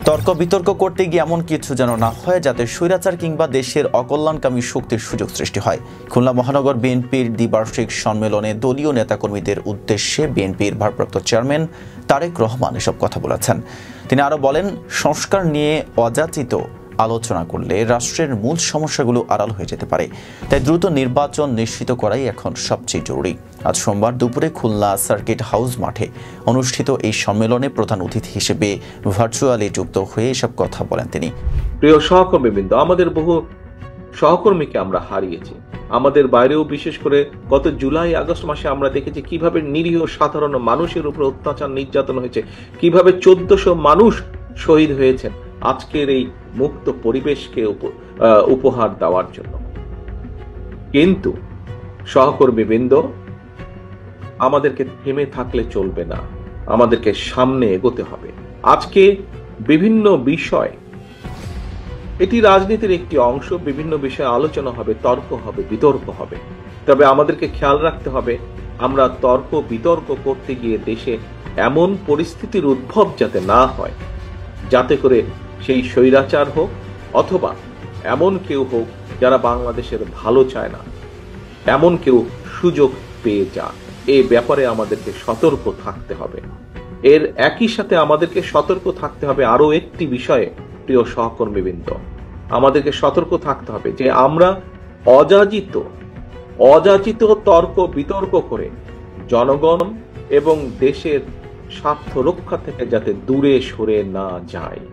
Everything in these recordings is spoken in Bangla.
তর্ক বিতর্ক করতে গিয়ে এমন কিছু যেন না হয় যাতে স্বৈরাচার কিংবা দেশের অকল্যাণকামী শক্তির সুযোগ সৃষ্টি হয়। খুলনা মহানগর বিএনপির দ্বিবার্ষিক সম্মেলনে দলীয় নেতাকর্মীদের উদ্দেশ্যে বিএনপির ভারপ্রাপ্ত চেয়ারম্যান তারেক রহমান এসব কথা বলেছেন। তিনি আরও বলেন, সংস্কার নিয়ে অযাচিত আলোচনা করলে রাষ্ট্রের মূল সমস্যাগুলো আড়াল হয়ে যেতে পারে। তাই দ্রুত নির্বাচন নিশ্চিত করাই এখন সবচেয়ে জরুরি। আজ সোমবার দুপুরে খুলনা সার্কিট হাউস মাঠে অনুষ্ঠিত এই সম্মেলনে প্রধান অতিথি হিসেবে ভার্চুয়ালি যুক্ত হয়ে এসব কথা বলেন তিনি। প্রিয় সহকর্মীবৃন্দ, আমাদের বহু সহকর্মীকে আমরা হারিয়েছি। আমাদের বাইরেও বিশেষ করে গত জুলাই আগস্ট মাসে আমরা দেখেছি কিভাবে নিরীহ সাধারণ মানুষের উপর অত্যাচার নির্যাতন হয়েছে, কিভাবে 1400 মানুষ শহীদ হয়েছেন আজকের এই মুক্ত পরিবেশকে উপহার দেওয়ার জন্য। কিন্তু সহকর্মীবৃন্দ, আমাদেরকে থেমে থাকলে চলবে না, আমাদেরকে সামনে এগোতে হবে। আজকে বিভিন্ন বিষয়, এটি রাজনীতির একটি অংশ, বিভিন্ন বিষয়ে আলোচনা হবে, তর্ক হবে, বিতর্ক হবে। তবে আমাদেরকে খেয়াল রাখতে হবে আমরা তর্ক বিতর্ক করতে গিয়ে দেশে এমন পরিস্থিতির উদ্ভব যাতে না হয়, যাতে করে সেই স্বৈরাচার হোক অথবা এমন কেউ হোক যারা বাংলাদেশের ভালো চায় না, এমন কেউ সুযোগ পেয়ে যাক। এই ব্যাপারে আমাদেরকে সতর্ক থাকতে হবে। এর একই সাথে আমাদেরকে সতর্ক থাকতে হবে আরো একটি বিষয়ে। প্রিয় সহকর্মীবৃন্দ, আমাদেরকে সতর্ক থাকতে হবে যে আমরা অযাচিত তর্ক বিতর্ক করে জনগণ এবং দেশের স্বার্থ রক্ষা থেকে যাতে দূরে সরে না যায়।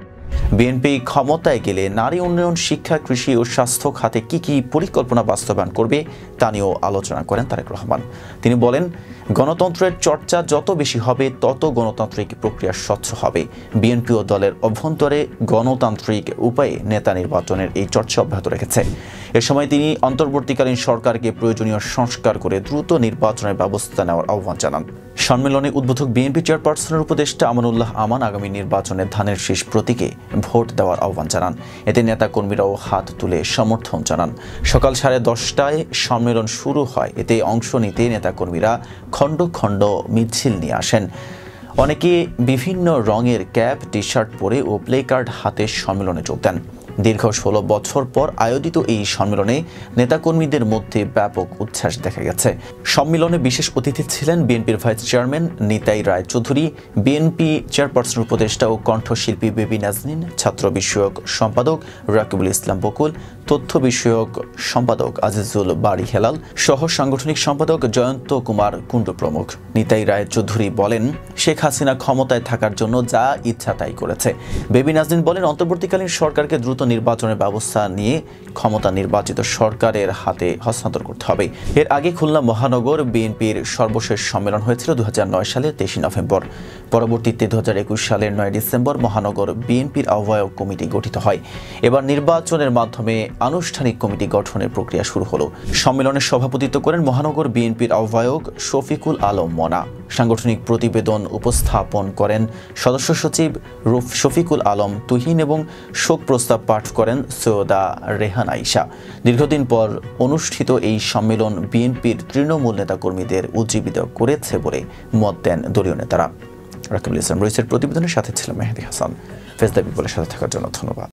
বিএনপি ক্ষমতায় গেলে নারী উন্নয়ন, শিক্ষা, কৃষি ও স্বাস্থ্য খাতে কি কি পরিকল্পনা বাস্তবায়ন করবে তা নিয়েও আলোচনা করেন তারেক রহমান। তিনি বলেন, গণতন্ত্রের চর্চা যত বেশি হবে তত গণতান্ত্রিক প্রক্রিয়া স্বচ্ছ হবে। বিএনপি ও দলের অভ্যন্তরে গণতান্ত্রিক উপায়ে নেতা নির্বাচনের এই চর্চা অব্যাহত রেখেছে। এ সময় তিনি অন্তর্বর্তীকালীন সরকারকে প্রয়োজনীয় সংস্কার করে দ্রুত নির্বাচনের ব্যবস্থা নেওয়ার আহ্বান জানান। সম্মেলনে উদ্বোধক বিএনপি চেয়ারপারসনের উপদেষ্টা আমানুল্লাহ আমান আগামী নির্বাচনে ধানের শীষ প্রতীকে ভোট দেওয়ার আহ্বান জানান। এতে নেতাকর্মীরাও হাত তুলে সমর্থন জানান। সকাল 10:30টায় সম্মেলন শুরু হয়। এতে অংশ নিতে নেতাকর্মীরা খণ্ড খণ্ড মিছিল নিয়ে আসেন। অনেকে বিভিন্ন রঙের ক্যাপ, টি শার্ট পরে ও প্লে কার্ড হাতে সম্মেলনে যোগ দেন। দীর্ঘ 16 বছর পর আয়োজিত এই সম্মেলনে নেতাকর্মীদের মধ্যে ব্যাপক উচ্ছ্বাস দেখা গেছে। সম্মেলনে বিশেষ অতিথি ছিলেন বিএনপির vice chairman Nitai Roychowdhury, BNP chairperson উপদেষ্টা ও কণ্ঠশিল্পী বেবি নাজনীন, ছাত্র বিষয়ক সম্পাদক রাকিবুল ইসলাম বকুল, তথ্য বিষয়ক সম্পাদক আজিজুল বাড়ি হেলাল, সহ সাংগঠনিক সম্পাদক জয়ন্ত কুমার কুণ্ডু প্রমুখ। নিতাই রায়চৌধুরী বলেন, শেখ হাসিনা ক্ষমতায় থাকার জন্য যা ইচ্ছা তাই করেছে। বেবি নাজনীন বলেন, অন্তর্বর্তীকালীন সরকারকে দ্রুত নির্বাচনের ব্যবস্থা নিয়ে ক্ষমতা নির্বাচিত সরকারের হাতে হস্তান্তর করতে হবে। এর আগে খুলনা মহানগর বিএনপির সর্বশেষ সম্মেলন হয়েছিল 2009 সালের 23 নভেম্বর। পরবর্তীতে 2021 সালের 9 ডিসেম্বর মহানগর বিএনপির আহ্বায়ক কমিটি গঠিত হয়। এবার নির্বাচনের মাধ্যমে আনুষ্ঠানিক কমিটি গঠনের প্রক্রিয়া শুরু হলো। সম্মেলনে সভাপতিত্ব করেন মহানগর বিএনপির আহ্বায়ক শফিকুল আলম মনা। সাংগঠনিক প্রতিবেদন উপস্থাপন করেন সদস্য সচিব শফিকুল আলম তুহিন এবং শোক প্রস্তাব পাঠ করেন সৈয়দা রেহান আইসা। দীর্ঘদিন পর অনুষ্ঠিত এই সম্মেলন বিএনপির তৃণমূল নেতাকর্মীদের উজ্জীবিত করেছে বলে মত দেন দলীয় নেতারা। রাকিবুল ইসলাম রইসের প্রতিবেদনের সাথে ছিলাম মেহেদি হাসান। ফেস দ্য পিপলের সাথে থাকার জন্য ধন্যবাদ।